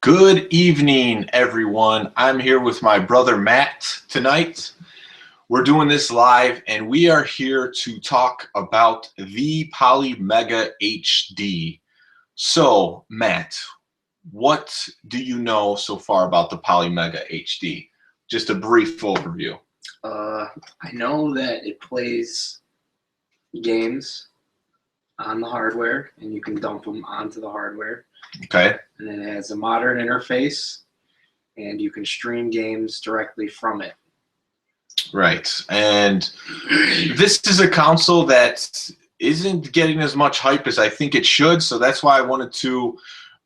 Good evening, everyone. I'm here with my brother Matt tonight. We're doing this live, and we are here to talk about the Polymega HD. So, Matt, what do you know so far about the Polymega HD? Just a brief overview. I know that it plays games on the hardware, and you can dump them onto the hardware. Okay. And then it has a modern interface, and you can stream games directly from it. Right. And this is a console that isn't getting as much hype as I think it should, so that's why I wanted to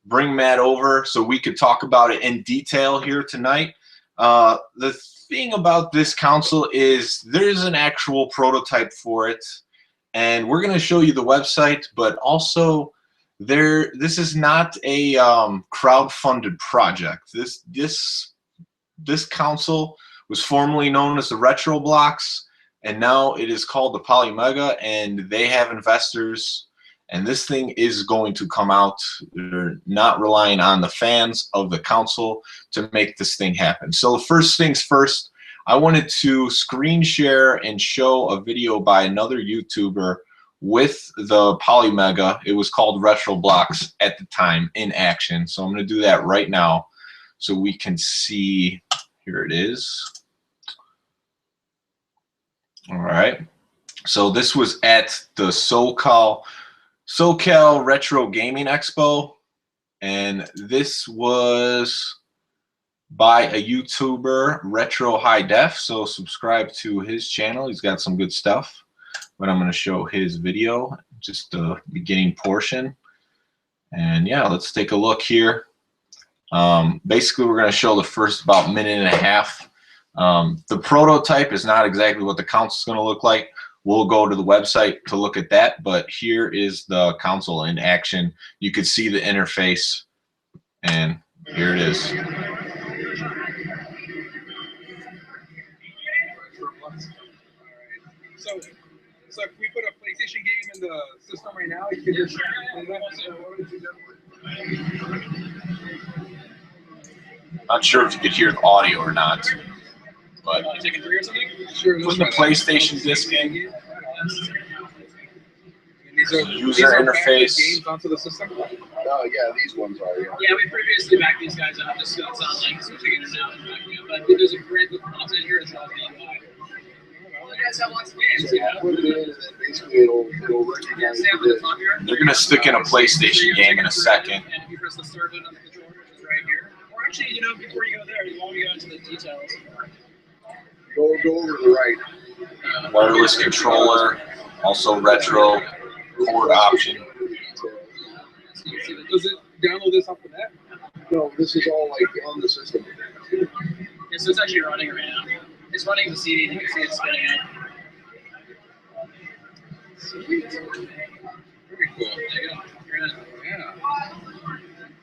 bring Matt over so we could talk about it in detail here tonight. The thing about this console is there's an actual prototype for it, and we're going to show you the website, but also this is not a crowd-funded project. This console was formerly known as the Retro Blocks, and now it is called the Polymega, and they have investors, and this thing is going to come out. They're not relying on the fans of the console to make this thing happen. So first things first, I wanted to screen share and show a video by another YouTuber with the Polymega. It was called Retro Blocks at the time, in action. So I'm going to do that right now so we can see. Here it is. All right. So this was at the SoCal Retro Gaming Expo, and this was by a YouTuber, Retro High Def. So subscribe to his channel. He's got some good stuff. But I'm going to show his video, just the beginning portion. And yeah, let's take a look here. Basically, we're going to show the first about minute and a half. The prototype is not exactly what the console is going to look like. We'll go to the website to look at that, but here is the console in action. You can see the interface, and here it is. So if we put a PlayStation game in the system right now, you can just Not sure if you could hear the audio or not, but putting the PlayStation disc in. User interface. Games onto the system. Oh yeah, these ones are. Yeah, we previously backed these guys up. This sounds like switching in and out and backing up. But there's a great content here as well. You guys have lots of games, you know? Put it in, and then basically it'll recognize Stay up at the top here. They're going to stick in a PlayStation game in a second. And if you press the start button on the controller, which is right here. Or actually, you know, before you go there, you want to go into the details. Go over to the right. Wireless controller, also retro, cord option. Does it download this off the net? No, this is all like on the system. Yeah, so it's actually running right now. It's running the CD, and you can see it spinning out. Sweet. Very cool. There you go. You're in. Yeah.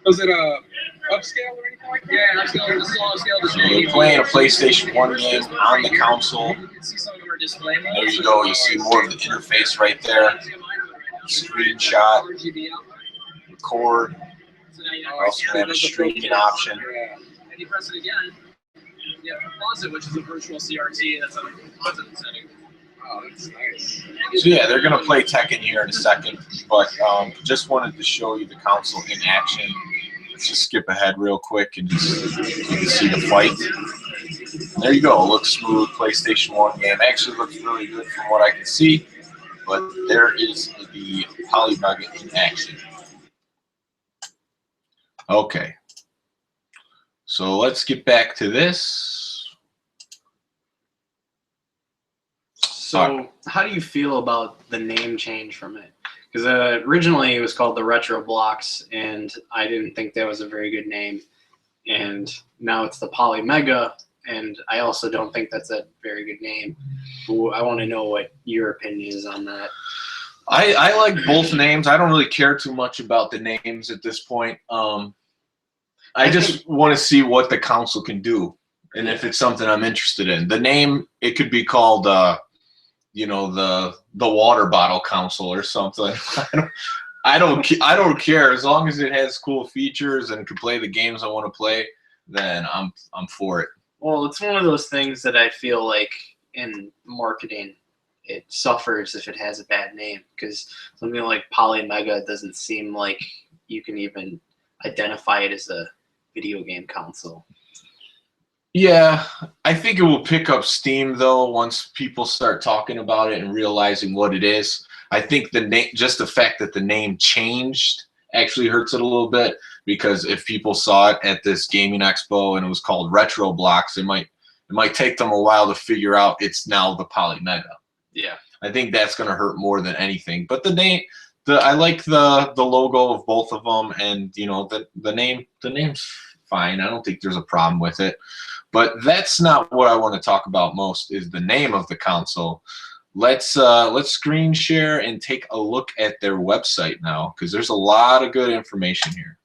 Was it upscale or anything like that? Yeah, upscale. This is all upscale. So they're playing a PlayStation 1 game on the console. You can see some of them are display mode. There you go. You see more of the interface right there. Screenshot, record. So now you We also have a streaming option. Yeah. And you press it again, you have composite, which is a virtual CRT. That's a composite setting. Oh, that's nice. So yeah, they're going to play Tekken here in a second, but just wanted to show you the console in action. Let's just skip ahead real quick and just you can see the fight. There you go. It looks smooth. PlayStation 1 game. Actually looks really good from what I can see, but there is the Polymega in action. Okay. So let's get back to this. So how do you feel about the name change from it? Because originally it was called the Retro Blocks, and I didn't think that was a very good name. And now it's the Polymega, and I also don't think that's a very good name. I want to know what your opinion is on that. I like both names. I don't really care too much about the names at this point. I just want to see what the console can do, and if it's something I'm interested in. The name, it could be called you know, the water bottle console or something. I don't care as long as it has cool features and can play the games I want to play. Then I'm for it. Well, it's one of those things that I feel like in marketing, it suffers if it has a bad name, because something like Polymega doesn't seem like you can even identify it as a video game console. Yeah, I think it will pick up steam though once people start talking about it and realizing what it is. I think the name, just the fact that the name changed, actually hurts it a little bit, because if people saw it at this gaming expo and it was called Retro Blocks, it might take them a while to figure out it's now the Polymega. Yeah, I think that's going to hurt more than anything. But the name, I like the logo of both of them, and you know the name's fine. I don't think there's a problem with it. But that's not what I want to talk about most, is the name of the console. Let's screen share and take a look at their website now, because there's a lot of good information here.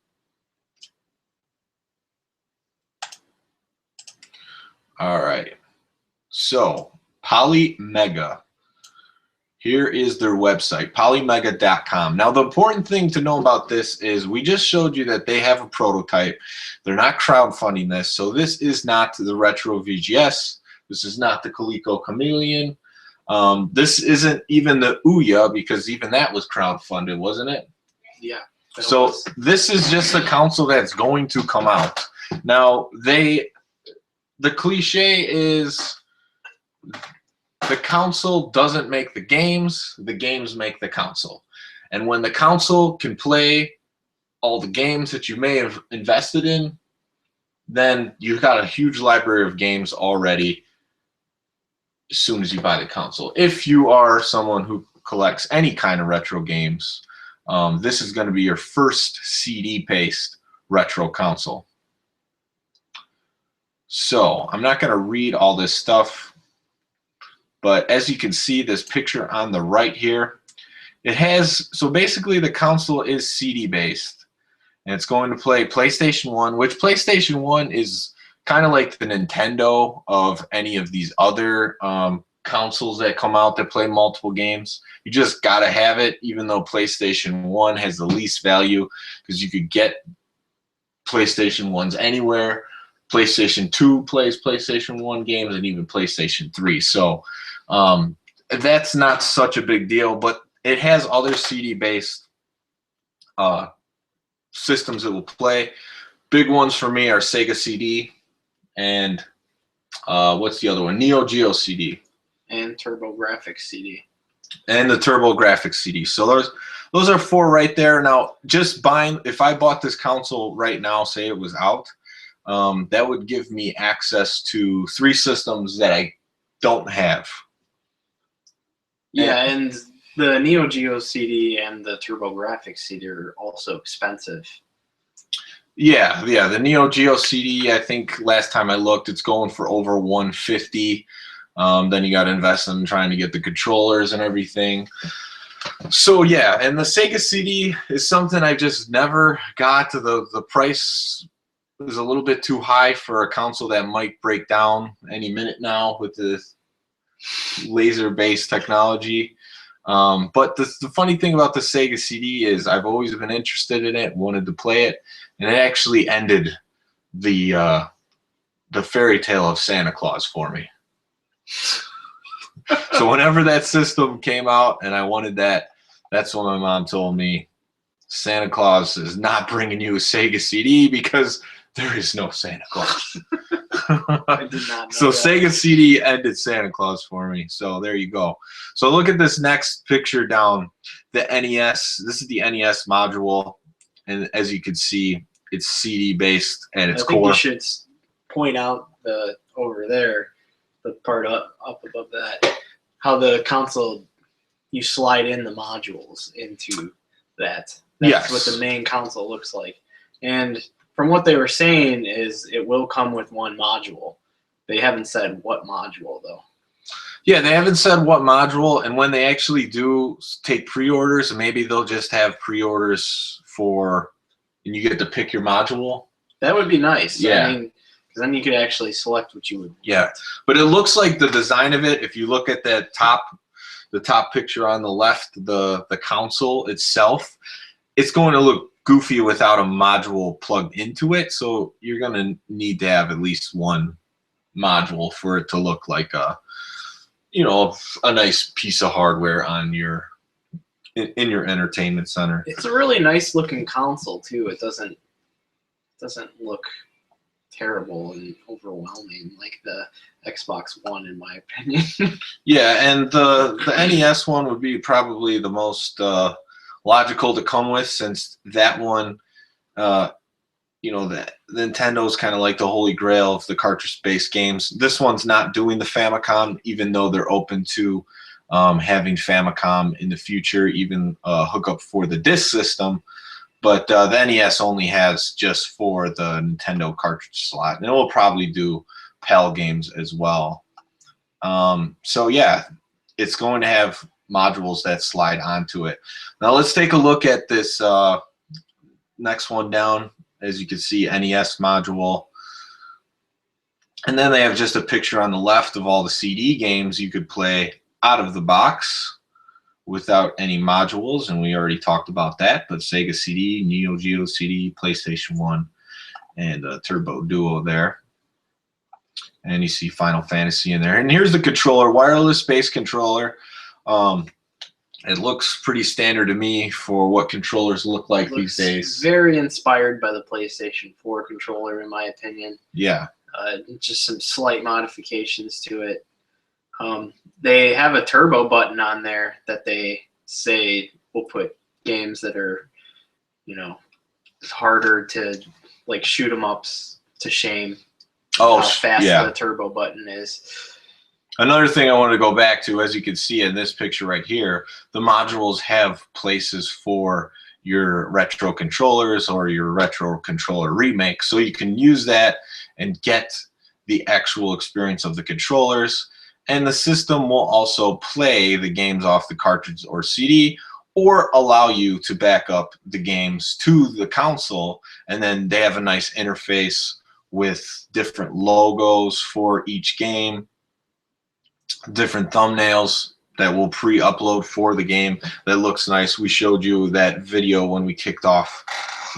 All right, so Polymega. Here is their website, polymega.com. Now, the important thing to know about this is we just showed you that they have a prototype. They're not crowdfunding this, so this is not the Retro VGS. This is not the Coleco Chameleon. This isn't even the Ouya, because even that was crowdfunded, wasn't it? yeah. So this is just a console that's going to come out. Now, the cliche is the console doesn't make the games make the console. And when the console can play all the games that you may have invested in, then you've got a huge library of games already as soon as you buy the console. If you are someone who collects any kind of retro games, this is going to be your first CD-based retro console. So I'm not going to read all this stuff, but as you can see, this picture on the right here, it has, so basically the console is CD-based, and it's going to play PlayStation 1, which PlayStation 1 is kind of like the Nintendo of any of these other consoles that come out that play multiple games. You just got to have it, even though PlayStation 1 has the least value, because you could get PlayStation 1s anywhere. PlayStation 2 plays PlayStation 1 games, and even PlayStation 3. So that's not such a big deal, but it has other CD-based systems that will play. Big ones for me are Sega CD and what's the other one? Neo Geo CD. And TurboGrafx CD. And the TurboGrafx CD. So those are four right there. Now, just buying, if I bought this console right now, say it was out, that would give me access to 3 systems that I don't have. Yeah, and the Neo Geo CD and the TurboGrafx CD are also expensive. Yeah, the Neo Geo CD, I think last time I looked, it's going for over $150. Then you got to invest in trying to get the controllers and everything. So yeah, and the Sega CD is something I just never got. The price is a little bit too high for a console that might break down any minute now with the laser-based technology. But the funny thing about the Sega CD is I've always been interested in it, wanted to play it, and it actually ended the fairy tale of Santa Claus for me. So whenever that system came out and I wanted that, that's when my mom told me, Santa Claus is not bringing you a Sega CD because there is no Santa Claus. I did not know So that. Sega CD ended Santa Claus for me. So there you go. So look at this next picture down. The NES. This is the NES module, and as you can see, it's CD based at its I think core. you should point out over there, the part up above that, how the console, you slide in the modules into that. That's Yes. what the main console looks like. And from what they were saying is it will come with one module. They haven't said what module though. Yeah, they haven't said what module, and when they actually do take pre-orders, maybe they'll just have pre-orders for, and you get to pick your module. That would be nice. Yeah. I mean, because then you could actually select what you would. Yeah, but it looks like the design of it, if you look at that the top picture on the left, the console itself, it's going to look goofy without a module plugged into it. So you're going to need to have at least one module for it to look like a, you know, a nice piece of hardware on your in your entertainment center. It's a really nice looking console too. It doesn't look terrible and overwhelming like the Xbox One, in my opinion. Yeah, and the NES one would be probably the most logical to come with, since that one, you know, the Nintendo's kind of like the holy grail of the cartridge-based games. This one's not doing the Famicom, even though they're open to having Famicom in the future, even hook up for the disc system. But the NES only has just for the Nintendo cartridge slot, and it will probably do PAL games as well. So yeah, it's going to have modules that slide onto it. Now let's take a look at this next one down. As you can see, NES module. And then they have just a picture on the left of all the CD games you could play out of the box without any modules, and we already talked about that. But Sega CD, Neo Geo CD, PlayStation 1, and Turbo Duo there. And you see Final Fantasy in there. And here's the controller, wireless base controller. It looks pretty standard to me for what controllers look like these days. Very inspired by the PlayStation 4 controller, in my opinion. Yeah. Just some slight modifications to it. They have a turbo button on there that they say will put games that are, you know, harder to, like, shoot 'em ups to shame. Oh, how fast yeah. the turbo button is. Another thing I wanted to go back to, as you can see in this picture right here, the modules have places for your retro controllers or your retro controller remake. So you can use that and get the actual experience of the controllers. And the system will also play the games off the cartridge or CD, or allow you to back up the games to the console. And then they have a nice interface with different logos for each game, different thumbnails that will pre-upload for the game. That looks nice. We showed you that video when we kicked off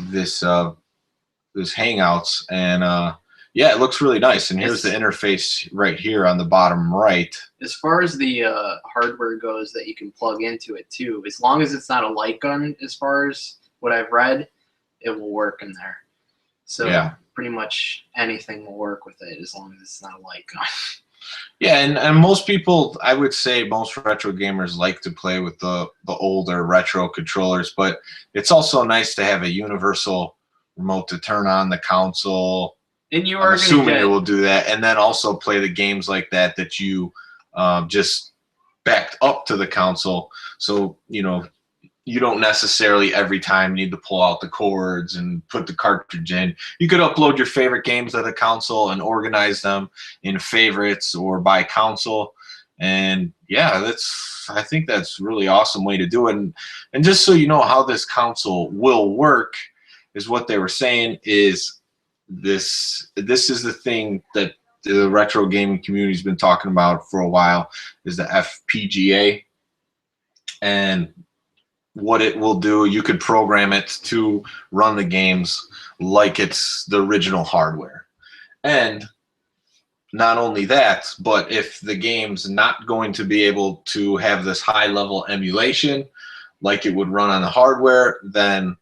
this this Hangouts, and yeah, it looks really nice. And here's the interface right here on the bottom right. As far as the hardware goes that you can plug into it too, as long as it's not a light gun, as far as what I've read, it will work in there. So yeah, pretty much anything will work with it as long as it's not a light gun. Yeah, and most people, I would say most retro gamers like to play with the older retro controllers, but it's also nice to have a universal remote to turn on the console. And you are assuming it will do that, and then also play the games like that that you just backed up to the console. So, you know, you don't necessarily every time need to pull out the cords and put the cartridge in. You could upload your favorite games to the console and organize them in favorites or by console. And yeah, I think that's a really awesome way to do it. And just so you know how this console will work, is what they were saying is this is the thing that the retro gaming community has been talking about for a while, is the FPGA. And what it will do, you could program it to run the games like it's the original hardware. And not only that, but if the game's not going to be able to have this high level emulation like it would run on the hardware, then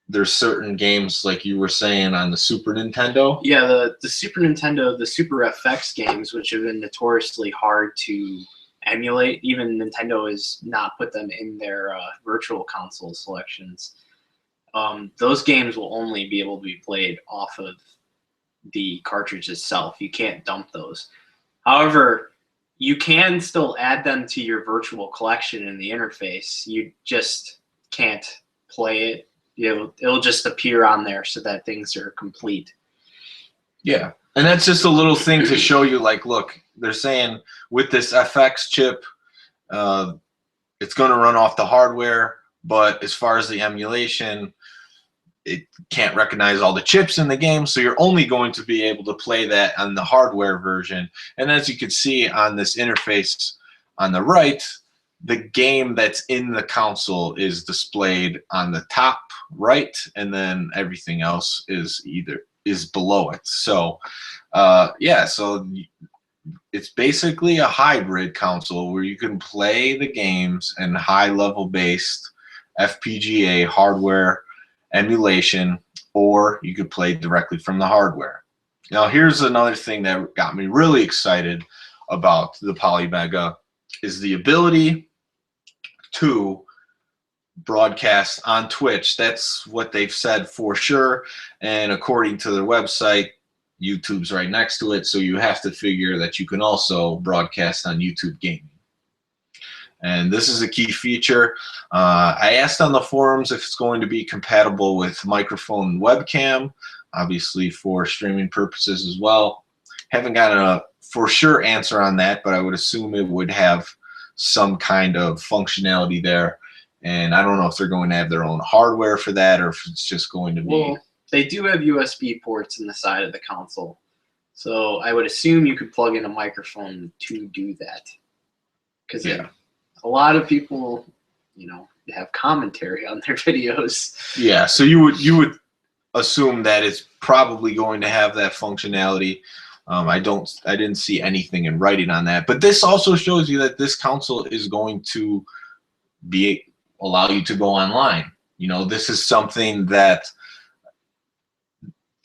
there's certain games, like you were saying, on the Super Nintendo. Yeah, the Super Nintendo, the Super FX games, which have been notoriously hard to emulate. Even Nintendo has not put them in their virtual console selections. Those games will only be able to be played off of the cartridge itself. You can't dump those. However, you can still add them to your virtual collection in the interface. You just can't play it. It'll just appear on there so that things are complete. Yeah. And that's just a little thing to show you, like, look, they're saying with this FX chip, it's going to run off the hardware, but as far as the emulation, it can't recognize all the chips in the game, so you're only going to be able to play that on the hardware version. And as you can see on this interface on the right, the game that's in the console is displayed on the top right, and then everything else is below it. So yeah, so it's basically a hybrid console where you can play the games in high level based FPGA hardware emulation, or you could play directly from the hardware. Now here's another thing that got me really excited about the Polymega is the ability to broadcast on Twitch. That's what they've said for sure, and according to their website, YouTube's right next to it, so you have to figure that you can also broadcast on YouTube gaming. And this is a key feature. I asked on the forums if it's going to be compatible with microphone and webcam, obviously for streaming purposes as well. Haven't gotten a for sure answer on that, but I would assume it would have some kind of functionality there. And I don't know if they're going to have their own hardware for that, or if it's just going to be... Well, they do have USB ports in the side of the console. So I would assume you could plug in a microphone to do that. Because yeah, a lot of people, you know, have commentary on their videos. Yeah, so you would assume that it's probably going to have that functionality. I didn't see anything in writing on that, but this also shows you that this console is going to allow you to go online. You know, this is something that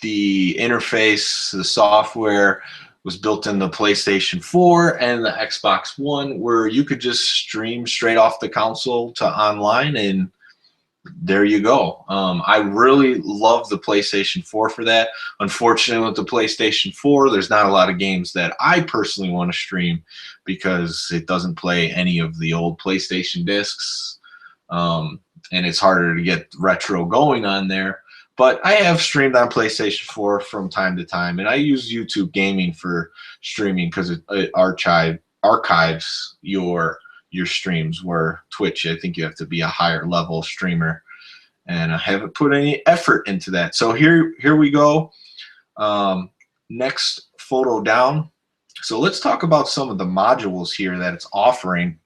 the interface, the software was built in the PlayStation 4 and the Xbox One, where you could just stream straight off the console to online, and there you go. I really love the PlayStation 4 for that. Unfortunately, with the PlayStation 4, there's not a lot of games that I personally want to stream because it doesn't play any of the old PlayStation discs, and it's harder to get retro going on there. But I have streamed on PlayStation 4 from time to time, and I use YouTube Gaming for streaming because it archives your streams, where Twitch, I think you have to be a higher level streamer, and I haven't put any effort into that. So here we go. Next photo down. So let's talk about some of the modules here that it's offering.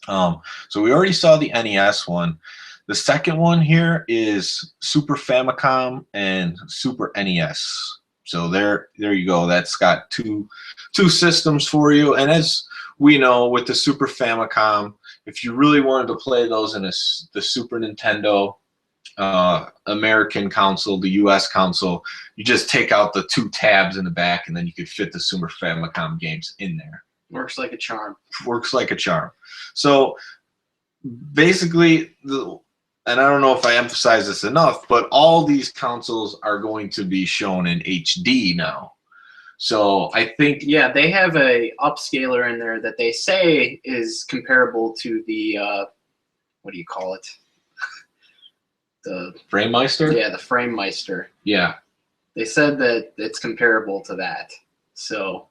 So we already saw the NES one. The second one here is Super Famicom and Super NES. So there you go. That's got two systems for you. And as we know, with the Super Famicom, if you really wanted to play those in the Super Nintendo American console, the US console, you just take out the two tabs in the back, and then you could fit the Super Famicom games in there. Works like a charm. Works like a charm. So basically, and I don't know if I emphasize this enough, but all these consoles are going to be shown in HD now. So I think... Yeah, they have a upscaler in there that they say is comparable to the, what do you call it? The FrameMeister? Yeah, the FrameMeister. Yeah. They said that it's comparable to that. So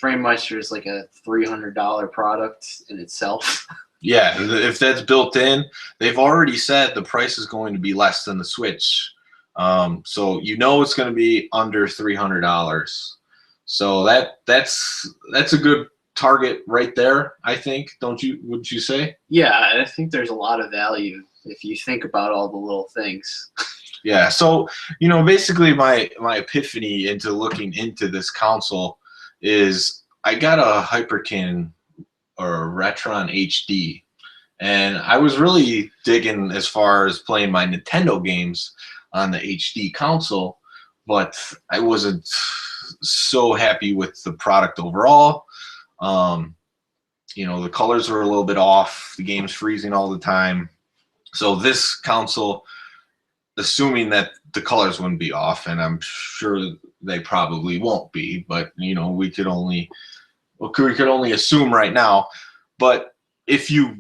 FrameMeister is like a $300 product in itself. Yeah, if that's built in, they've already said the price is going to be less than the Switch. So you know it's going to be under $300. So that's a good target right there, I think. Wouldn't you say? Yeah, I think there's a lot of value if you think about all the little things. Yeah, so you know, basically my epiphany into looking into this console is I got a Hyperkin or Retron HD, and I was really digging as far as playing my Nintendo games on the HD console, but I wasn't so happy with the product overall. You know, the colors were a little bit off, the game's freezing all the time. So this console, assuming that the colors wouldn't be off, and I'm sure they probably won't be, but you know, we could only assume right now. But if you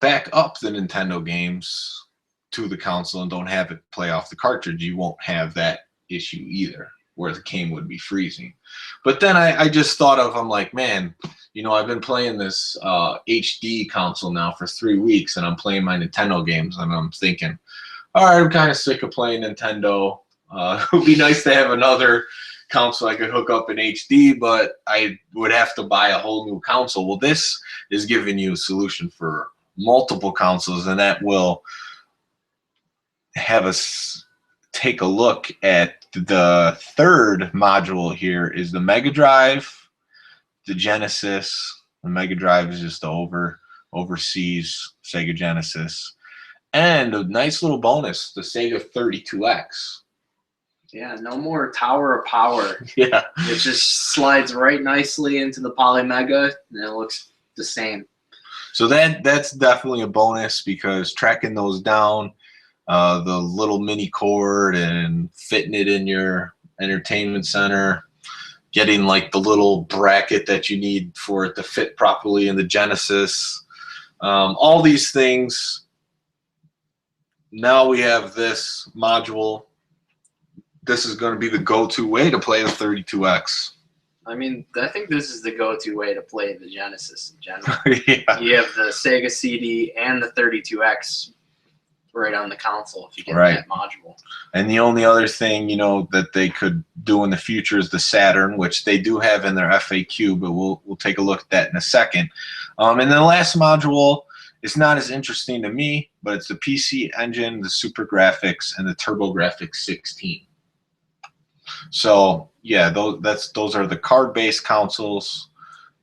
back up the Nintendo games to the console and don't have it play off the cartridge, you won't have that issue either, where the game would be freezing. But then I just thought of, I'm like, man, you know, I've been playing this HD console now for 3 weeks, and I'm playing my Nintendo games, and I'm thinking, all right, I'm kind of sick of playing Nintendo. It would be nice to have another console I could hook up in HD, but I would have to buy a whole new console. Well, this is giving you a solution for multiple consoles, and that will have us take a look at the third module here is the Mega Drive, the Genesis. The Mega Drive is just the overseas Sega Genesis. And a nice little bonus, the Sega 32X. Yeah, no more Tower of Power. Yeah. It just slides right nicely into the Polymega, and it looks the same. So that's definitely a bonus, because tracking those down, the little mini cord and fitting it in your entertainment center, getting like the little bracket that you need for it to fit properly in the Genesis, all these things. Now we have this module. This is going to be the go-to way to play the 32X. I mean, I think this is the go-to way to play the Genesis in general. Yeah. You have the Sega CD and the 32X right on the console if you get Right. that module. And the only other thing, that they could do in the future is the Saturn, which they do have in their FAQ, but we'll take a look at that in a second. And then the last module is not as interesting to me, but it's the PC Engine, the Super Graphics, and the TurboGrafx 16. So yeah, those are the card-based consoles.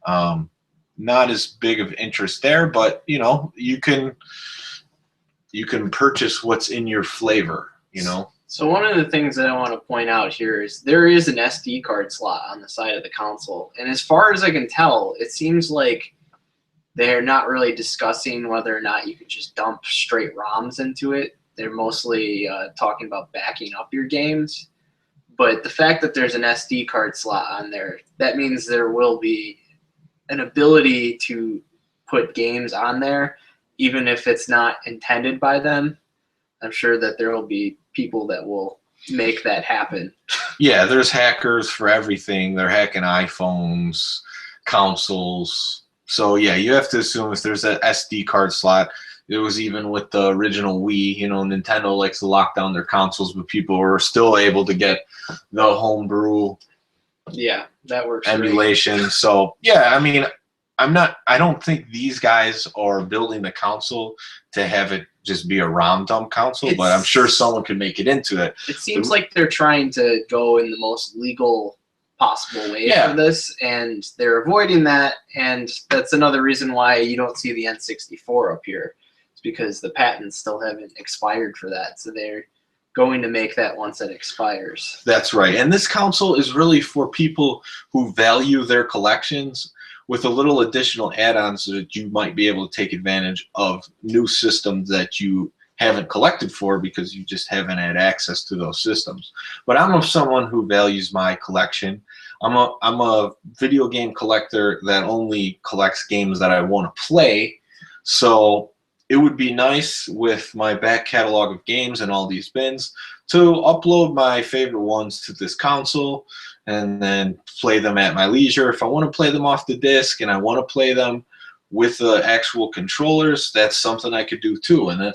Not as big of interest there, but you can purchase what's in your flavor. So one of the things that I want to point out here is there is an SD card slot on the side of the console, and as far as I can tell, it seems like they're not really discussing whether or not you can just dump straight ROMs into it. They're mostly talking about backing up your games. But the fact that there's an SD card slot on there, that means there will be an ability to put games on there, even if it's not intended by them. I'm sure that there will be people that will make that happen. Yeah, there's hackers for everything. They're hacking iPhones, consoles. So yeah, you have to assume if there's an SD card slot. It was even with the original Wii, Nintendo likes to lock down their consoles, but people were still able to get the homebrew Yeah, that works. emulation. Great. So yeah, I mean, I don't think these guys are building the console to have it just be a ROM dump console, but I'm sure someone could make it into it. It seems like they're trying to go in the most legal possible way for this, and they're avoiding that, and that's another reason why you don't see the N64 up here. It's because the patents still haven't expired for that, so they're going to make that once it expires. That's right. And this console is really for people who value their collections, with a little additional add-ons so that you might be able to take advantage of new systems that you haven't collected for because you just haven't had access to those systems. But I'm someone who values my collection. I'm a video game collector that only collects games that I want to play. So it would be nice with my back catalog of games and all these bins to upload my favorite ones to this console and then play them at my leisure. If I want to play them off the disc and I want to play them with the actual controllers, that's something I could do too. And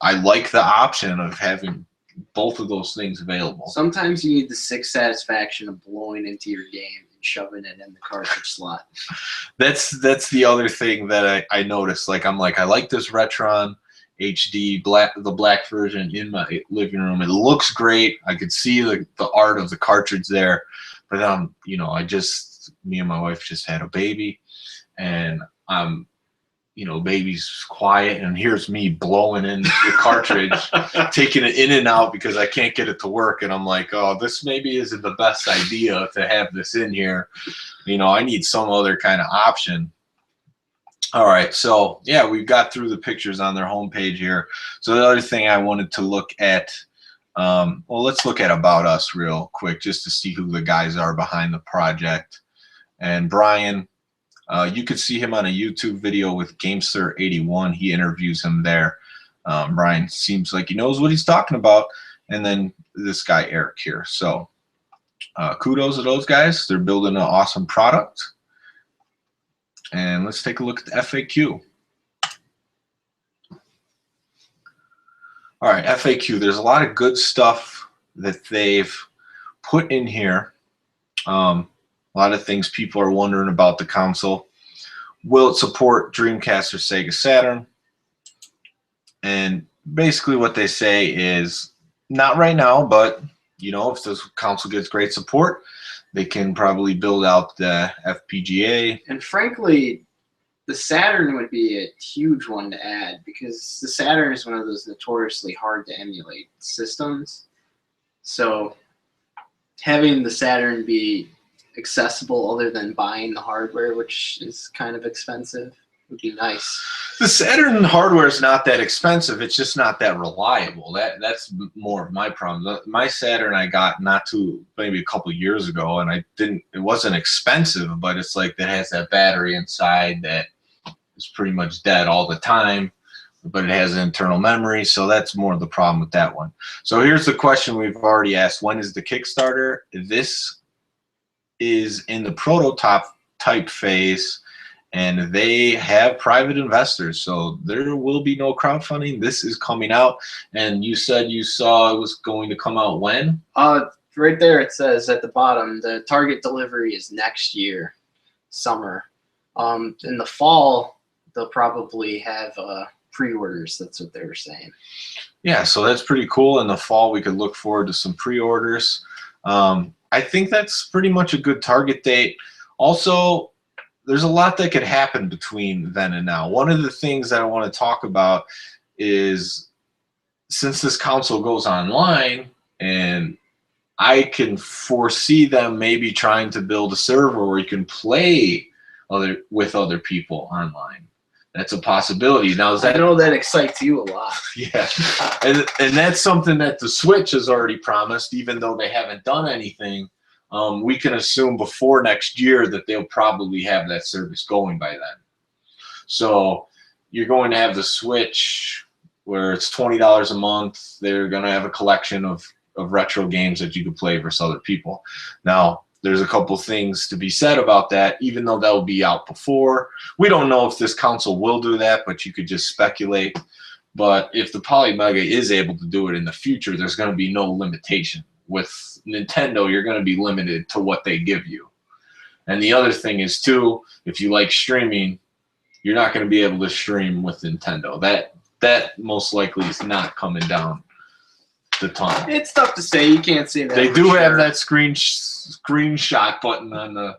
I like the option of having both of those things available. Sometimes you need the sick satisfaction of blowing into your game and shoving it in the cartridge slot. That's the other thing that I noticed. I like this Retron HD the black version in my living room. It looks great. I could see the art of the cartridge there, but me and my wife just had a baby, and baby's quiet, and here's me blowing in the cartridge, taking it in and out because I can't get it to work, and I'm like, oh, this maybe isn't the best idea to have this in here. I need some other kind of option. All right, so yeah, we've got through the pictures on their homepage here. So the other thing I wanted to look at, let's look at About Us real quick just to see who the guys are behind the project. And Brian, you could see him on a YouTube video with GameSir81. He interviews him there. Brian seems like he knows what he's talking about. And then this guy, Eric, here. So kudos to those guys. They're building an awesome product. And let's take a look at the FAQ. All right, FAQ. There's a lot of good stuff that they've put in here. A lot of things people are wondering about the console. Will it support Dreamcast or Sega Saturn? And basically what they say is not right now, but you know, if this console gets great support, they can probably build out the FPGA. And frankly, the Saturn would be a huge one to add because the Saturn is one of those notoriously hard to emulate systems. So having the Saturn be accessible other than buying the hardware, which is kind of expensive, would be nice. The Saturn hardware is not that expensive. It's just not that reliable. That's more of my problem. My Saturn I got maybe a couple years ago, and it wasn't expensive, but it's like that has that battery inside that is pretty much dead all the time, but it has internal memory, so that's more of the problem with that one. So here's the question we've already asked. When is the Kickstarter? This is in the prototype phase, and they have private investors, so there will be no crowdfunding. This is coming out, and you said you saw it was going to come out when? Right there it says at the bottom, the target delivery is next year, summer. In the fall, they'll probably have pre-orders. That's what they were saying. Yeah, so that's pretty cool. In the fall, we could look forward to some pre-orders. I think that's pretty much a good target date. Also, there's a lot that could happen between then and now. One of the things that I want to talk about is, since this console goes online, and I can foresee them maybe trying to build a server where you can play with other people online. That's a possibility. Now, I know that excites you a lot. Yeah, and that's something that the Switch has already promised, even though they haven't done anything. We can assume before next year that they'll probably have that service going by then. So you're going to have the Switch where it's $20 a month. They're going to have a collection of retro games that you can play versus other people. Now, there's a couple things to be said about that, even though that will be out before. We don't know if this console will do that, but you could just speculate. But if the Polymega is able to do it in the future, there's going to be no limitation. With Nintendo, you're going to be limited to what they give you. And the other thing is, too, if you like streaming, you're not going to be able to stream with Nintendo. That most likely is not coming down the tunnel. It's tough to say. You can't say that. They do have that screenshot button on the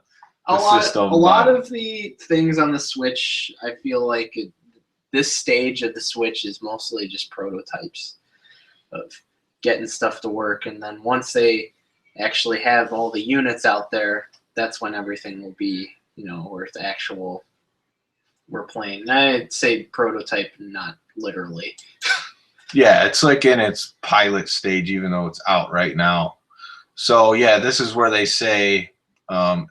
system. A lot of the things on the Switch, I feel like this stage of the Switch is mostly just prototypes of getting stuff to work, and then once they actually have all the units out there, that's when everything will be, where it's actual we're playing. And I'd say prototype, not literally. Yeah, it's like in its pilot stage, even though it's out right now. So yeah, this is where they say,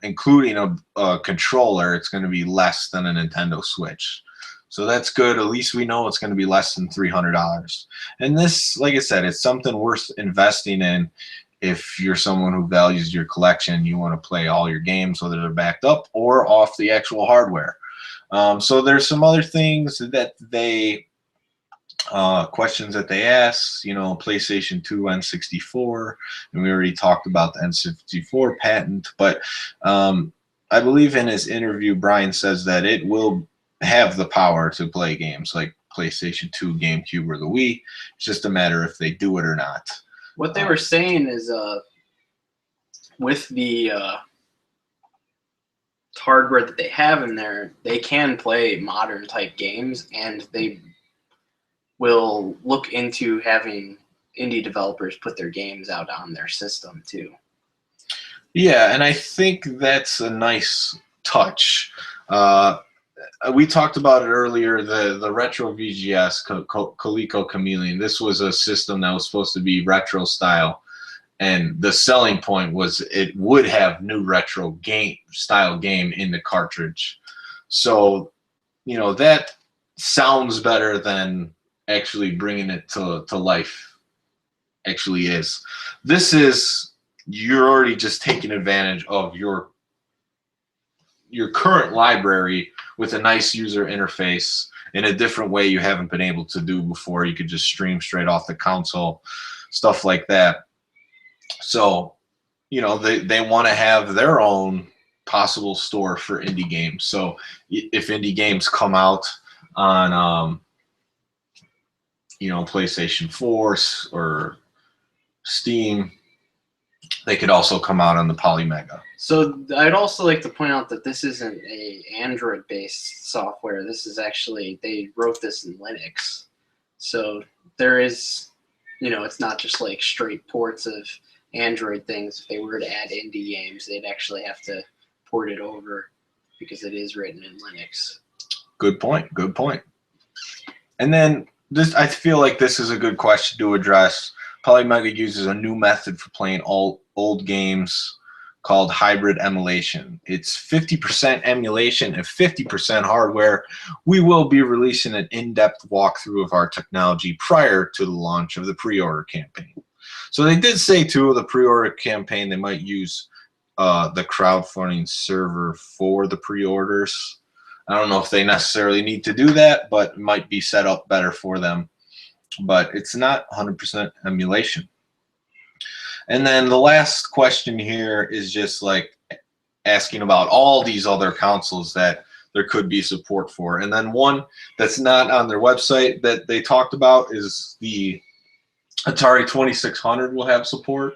including a controller, it's going to be less than a Nintendo Switch. So that's good. At least we know it's going to be less than $300. And this, like I said, it's something worth investing in if you're someone who values your collection. You want to play all your games, whether they're backed up or off the actual hardware. So there's some other things that they, questions that they ask, PlayStation 2, N64, and we already talked about the N64 patent. But I believe in his interview, Brian says that it will have the power to play games like PlayStation 2, GameCube, or the Wii. It's just a matter if they do it or not. What they were saying is with the hardware that they have in there, they can play modern type games, and they will look into having indie developers put their games out on their system too. Yeah, and I think that's a nice touch. We talked about it earlier, the Retro VGS, Coleco Chameleon. This was a system that was supposed to be retro style, and the selling point was it would have new retro style game in the cartridge. So, that sounds better than actually bringing it to life actually is. This is, you're already just taking advantage of your current library with a nice user interface in a different way you haven't been able to do before. You could just stream straight off the console, stuff like that. So you know, they want to have their own possible store for indie games. So if indie games come out on, you know, PlayStation 4 or Steam, they could also come out on the Polymega. So I'd also like to point out that this isn't a Android-based software. This is actually, they wrote this in Linux. So there is, you know, it's not just like straight ports of Android things. If they were to add indie games, they'd actually have to port it over because it is written in Linux. Good point. Good point. And then this, I feel like this is a good question to address. Polymega uses a new method for playing old games called hybrid emulation. It's 50% emulation and 50% hardware. We will be releasing an in-depth walkthrough of our technology prior to the launch of the pre-order campaign. So they did say too, the pre-order campaign, they might use the crowdfunding server for the pre-orders. I don't know if they necessarily need to do that, but it might be set up better for them. But it's not 100% emulation. And then the last question here is just like asking about all these other consoles that there could be support for. And then one that's not on their website that they talked about is the Atari 2600 will have support.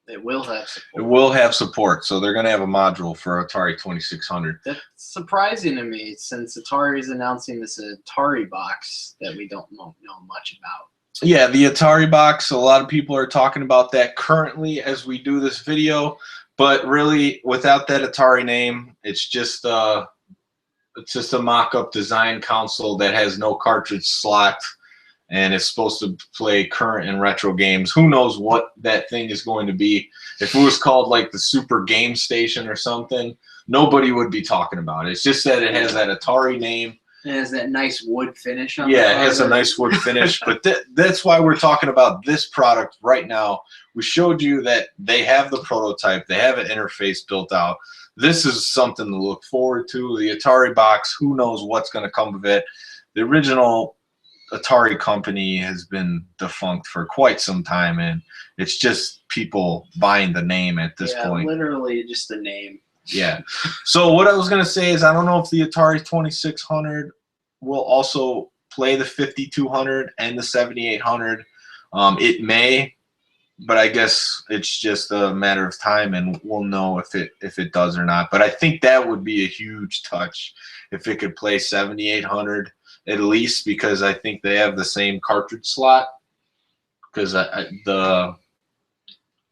It will have support. It will have support, so they're going to have a module for Atari 2600. That's surprising to me, since Atari is announcing this Atari box that we don't know much about. Yeah, the Atari box, a lot of people are talking about that currently as we do this video, but really without that Atari name, it's just a mock-up design console that has no cartridge slot, and it's supposed to play current and retro games. Who knows what that thing is going to be. If it was called like the Super Game Station or something, nobody would be talking about it. It's just that it has that Atari name. It has that nice wood finish on Yeah, it has a nice wood finish. But that's why we're talking about this product right now. We showed you that they have the prototype. They have an interface built out. This is something to look forward to. The Atari box, who knows what's going to come of it. The original Atari company has been defunct for quite some time, and it's just people buying the name at this point. Literally just a name. Yeah. So what I was going to say is I don't know if the Atari 2600 will also play the 5200 and the 7800. It may, but I guess it's just a matter of time, and we'll know if it does or not. But I think that would be a huge touch if it could play 7800 at least, because I think they have the same cartridge slot. Because the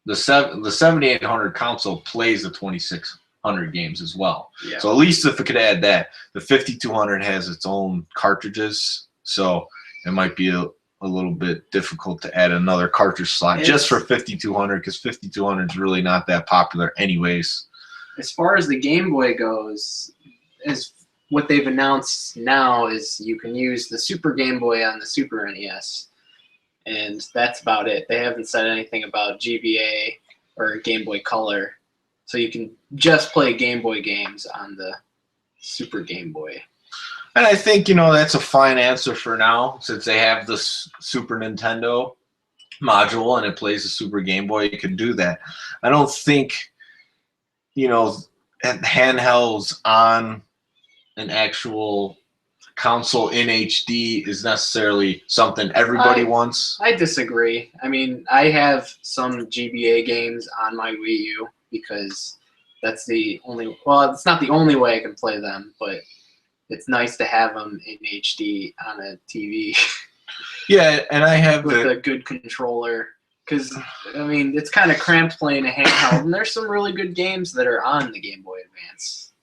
7800 console plays the 2600 games as well. Yeah. So at least if it could add that. The 5200 has its own cartridges, so it might be a little bit difficult to add another cartridge slot just for 5200, because 5200 is really not that popular anyways. As far as the Game Boy goes, what they've announced now is you can use the Super Game Boy on the Super NES, and that's about it. They haven't said anything about GBA or Game Boy Color, so you can just play Game Boy games on the Super Game Boy. And I think, you know, that's a fine answer for now, since they have the Super Nintendo module and it plays the Super Game Boy. You can do that. I don't think, you know, handhelds on an actual console in HD is necessarily something everybody wants. I disagree. I mean, I have some GBA games on my Wii U because that's the only, well, it's not the only way I can play them, but it's nice to have them in HD on a TV. Yeah, and I have with a good controller, because I mean, it's kind of cramped playing a handheld, and there's some really good games that are on the Game Boy Advance.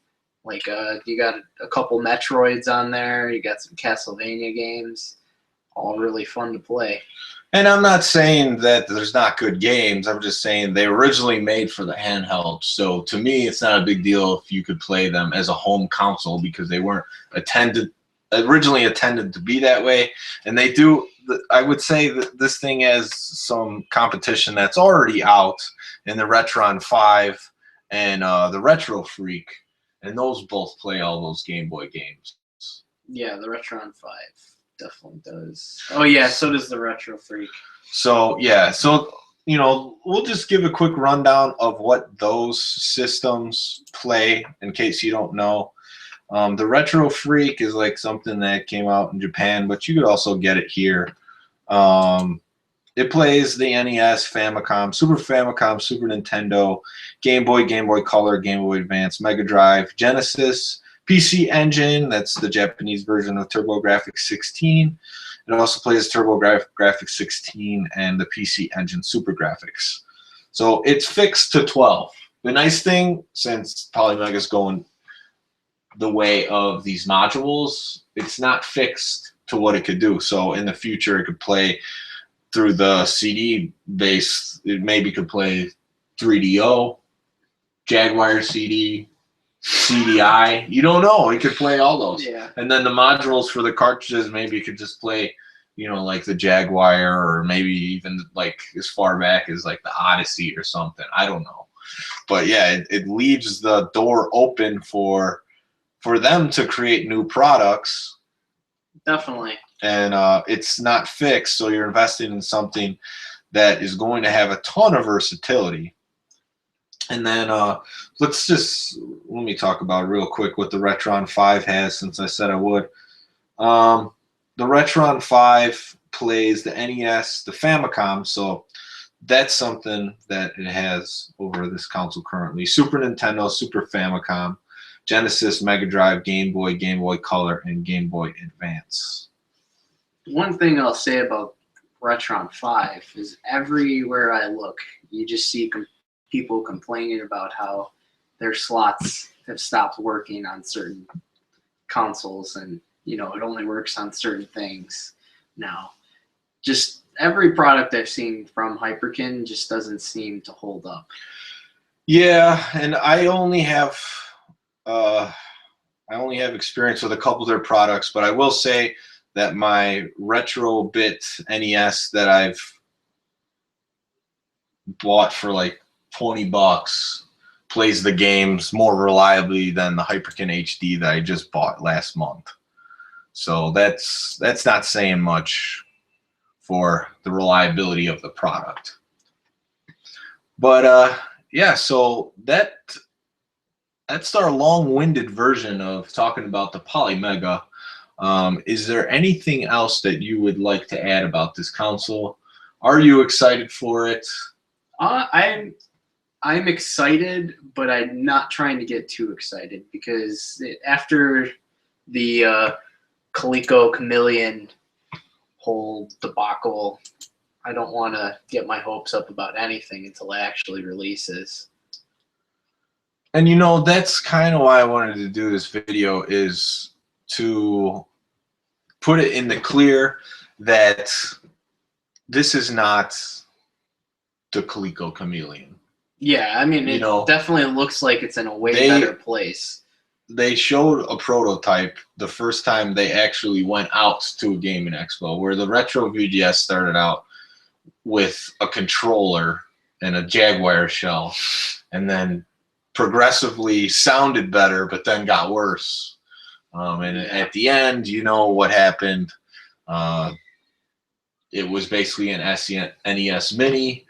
Like you got a couple Metroids on there, you got some Castlevania games, all really fun to play. And I'm not saying that there's not good games. I'm just saying they were originally made for the handheld. So to me, it's not a big deal if you could play them as a home console, because they weren't originally intended to be that way. And they do. I would say that this thing has some competition that's already out in the Retron 5 and the Retro Freak. And those both play all those Game Boy games. Yeah, the Retron 5 definitely does. Oh yeah, so does the Retro Freak. So yeah, so we'll just give a quick rundown of what those systems play in case you don't know. The Retro Freak is like something that came out in Japan, but you could also get it here. It plays the NES, Famicom, Super Famicom, Super Nintendo, Game Boy, Game Boy Color, Game Boy Advance, Mega Drive, Genesis, PC Engine, that's the Japanese version of TurboGrafx 16. It also plays TurboGrafx 16 and the PC Engine Super Graphics. So it's fixed to 12. The nice thing, since Polymega is going the way of these modules, it's not fixed to what it could do. So in the future, it could play through the CD base. It maybe could play 3DO, Jaguar CD, CDI. You don't know. It could play all those. Yeah. And then the modules for the cartridges, maybe it could just play, like the Jaguar, or maybe even like as far back as like the Odyssey or something. I don't know. But yeah, it leaves the door open for them to create new products. Definitely. And it's not fixed, so you're investing in something that is going to have a ton of versatility. And then let me talk about real quick what the Retron 5 has, since I said I would. The Retron 5 plays the NES, the Famicom, so that's something that it has over this console currently. Super Nintendo, Super Famicom, Genesis, Mega Drive, Game Boy, Game Boy Color, and Game Boy Advance. One thing I'll say about Retron 5 is everywhere I look, you just see people complaining about how their slots have stopped working on certain consoles, and it only works on certain things now. Just every product I've seen from Hyperkin just doesn't seem to hold up. Yeah, and I only have experience with a couple of their products, but I will say that my Retro-Bit NES that I've bought for like $20 plays the games more reliably than the Hyperkin HD that I just bought last month. So that's not saying much for the reliability of the product. But yeah, so that's our long-winded version of talking about the Polymega. Is there anything else that you would like to add about this console? Are you excited for it? I'm excited, but I'm not trying to get too excited, because after the Coleco Chameleon whole debacle, I don't want to get my hopes up about anything until it actually releases. And that's kind of why I wanted to do this video, is to put it in the clear that this is not the Coleco Chameleon. Yeah, I mean, it definitely looks like it's in a way better place. They showed a prototype the first time they actually went out to a gaming expo, where the Retro VGS started out with a controller and a Jaguar shell, and then progressively sounded better, but then got worse. And at the end, what happened. It was basically an NES Mini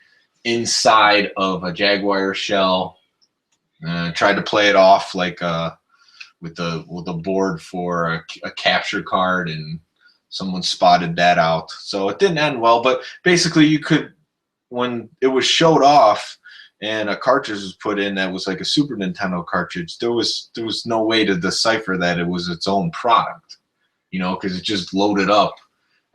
inside of a Jaguar shell. Tried to play it off like with the board for a capture card, and someone spotted that out. So it didn't end well, but basically you could, when it was showed off and a cartridge was put in that was like a Super Nintendo cartridge, there was no way to decipher that it was its own product, because it just loaded up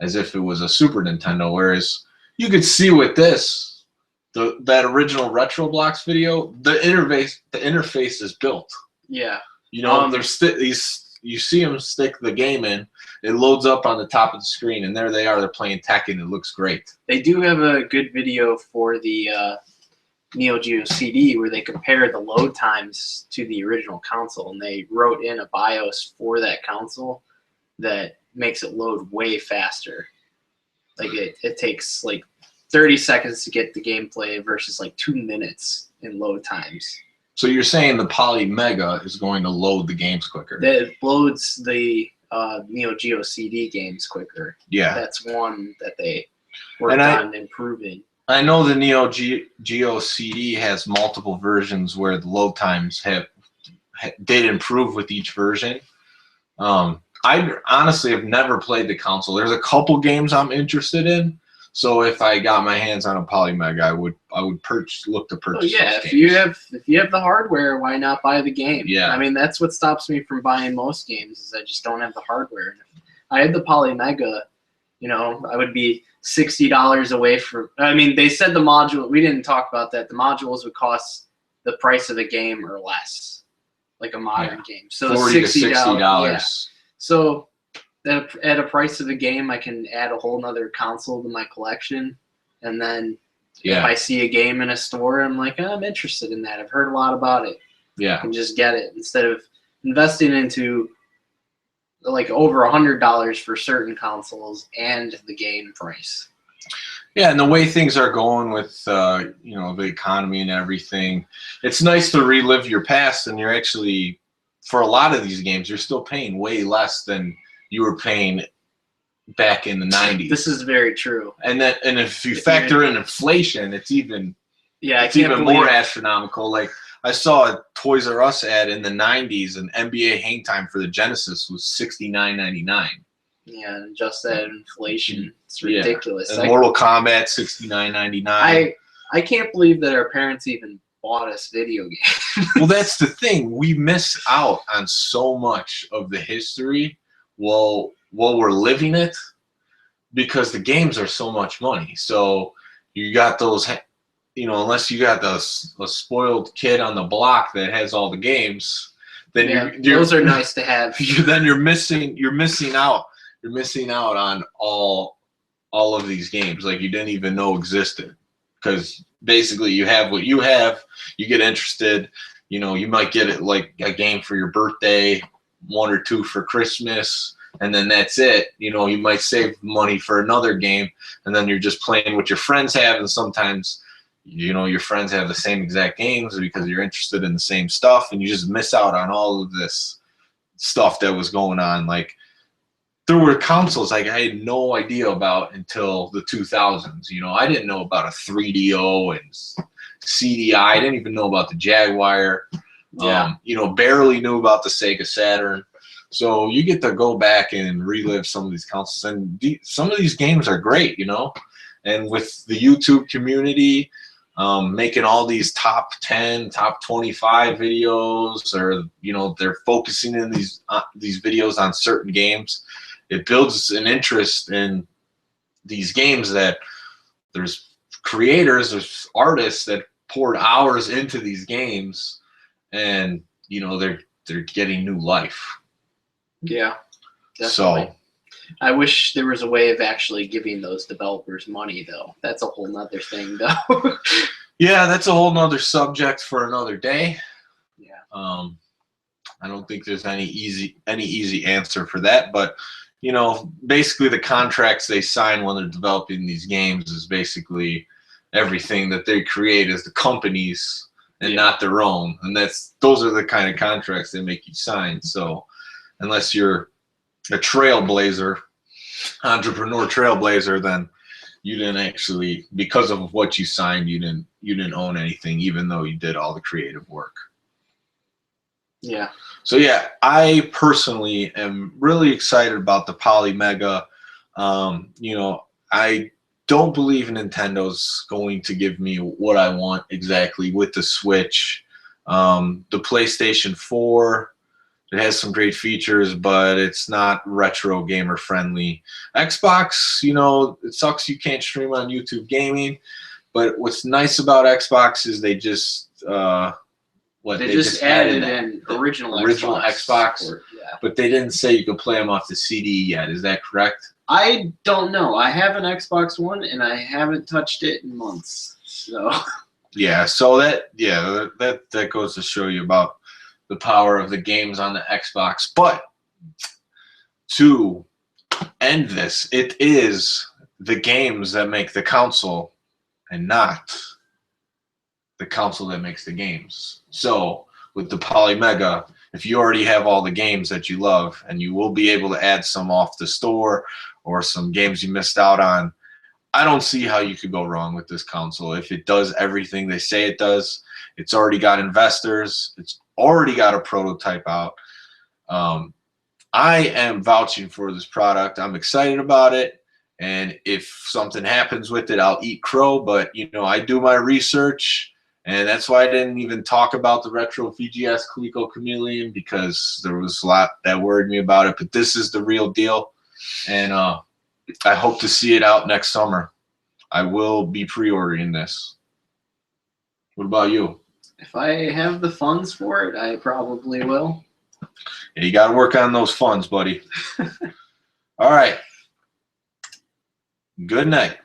as if it was a Super Nintendo. Whereas you could see with this, that original Retro Blocks video, the interface is built. Yeah. You see them stick the game in, it loads up on the top of the screen, and there they are. They're playing Tekken. It looks great. They do have a good video for the Neo Geo CD where they compare the load times to the original console, and they wrote in a BIOS for that console that makes it load way faster. Like it takes like 30 seconds to get the gameplay versus like 2 minutes in load times. So you're saying the Polymega is going to load the games quicker? That loads the Neo Geo CD games quicker. Yeah. That's one that they worked on improving. I know the Geo CD has multiple versions where the load times did improve with each version. I honestly have never played the console. There's a couple games I'm interested in. So if I got my hands on a Polymega, I would look to purchase. Oh, yeah, those if games. you have the hardware, why not buy the game? Yeah. I mean, that's what stops me from buying most games is I just don't have the hardware. And if I had the Polymega, you know, I would be $60 away from. I mean, they said the module. We didn't talk about that. The modules would cost the price of a game or less, like a modern game. So $40 to $60. Yeah. So at a price of a game, I can add a whole nother console to my collection, and then if I see a game in a store, I'm like, oh, I'm interested in that. I've heard a lot about it. Yeah. I can just get it instead of investing into like over $100 for certain consoles and the game price. Yeah, and the way things are going with you know, the economy and everything, it's nice to relive your past, and you're actually, for a lot of these games, you're still paying way less than you were paying back in the 90s. This is very true. And if you factor in inflation, it's even more astronomical. Like I saw a Toys R Us ad in the 90s, and NBA Hang Time for the Genesis was $69.99. Yeah, and just that inflation, it's ridiculous. And Mortal Kombat $69.99. I can't believe that our parents even bought us video games. Well, that's the thing. We miss out on so much of the history while we're living it, because the games are so much money. So you got those, you know, unless you got a spoiled kid on the block that has all the games, then those are nice to have. Then you're missing out. You're missing out on all of these games like you didn't even know existed, because basically you have what you have. You get interested. You know, you might get it like a game for your birthday, 1 or 2 for Christmas, and then that's it. You know, you might save money for another game, and then you're just playing what your friends have, and sometimes, you know, your friends have the same exact games because you're interested in the same stuff, and you just miss out on all of this stuff that was going on. Like, there were consoles like I had no idea about until the 2000s. You know, I didn't know about a 3DO and CDI. I didn't even know about the Jaguar. You know, barely knew about the Sega Saturn. So you get to go back and relive some of these consoles, and some of these games are great, you know. And with the YouTube community making all these top 10, top 25 videos, or you know, they're focusing in these videos on certain games, it builds an interest in these games that there's creators, there's artists that poured hours into these games, and you know, they're getting new life. Yeah, definitely. So I wish there was a way of actually giving those developers money, though. That's a whole nother thing, though. yeah, that's a whole nother subject for another day. Yeah. I don't think there's any easy answer for that, but you know, basically the contracts they sign when they're developing these games is basically everything that they create is the company's and not their own, and those are the kind of contracts they make you sign. So unless you're a trailblazer, entrepreneur trailblazer, then you didn't actually, because of what you signed, you didn't own anything, even though you did all the creative work. Yeah. So yeah, I personally am really excited about the Polymega. You know, I don't believe Nintendo's going to give me what I want exactly with the Switch. The PlayStation 4, it has some great features, but it's not retro gamer friendly. Xbox, you know, it sucks you can't stream on YouTube gaming, but what's nice about Xbox is they just they just added an original Xbox, but they didn't say you could play them off the CD yet. Is that correct? I don't know. I have an Xbox One, and I haven't touched it in months. So yeah, so that goes to show you about the power of the games on the Xbox. But to end this, it is the games that make the console and not the console that makes the games. So with the Polymega, if you already have all the games that you love, and you will be able to add some off the store or some games you missed out on, I don't see how you could go wrong with this console. If it does everything they say it does, it's already got investors. It's already got a prototype out. I am vouching for this product. I'm excited about it. And if something happens with it, I'll eat crow. But, you know, I do my research. And that's why I didn't even talk about the Retro VGS Coleco Chameleon, because there was a lot that worried me about it. But this is the real deal. And I hope to see it out next summer. I will be pre-ordering this. What about you? If I have the funds for it, I probably will. Yeah, you got to work on those funds, buddy. All right. Good night.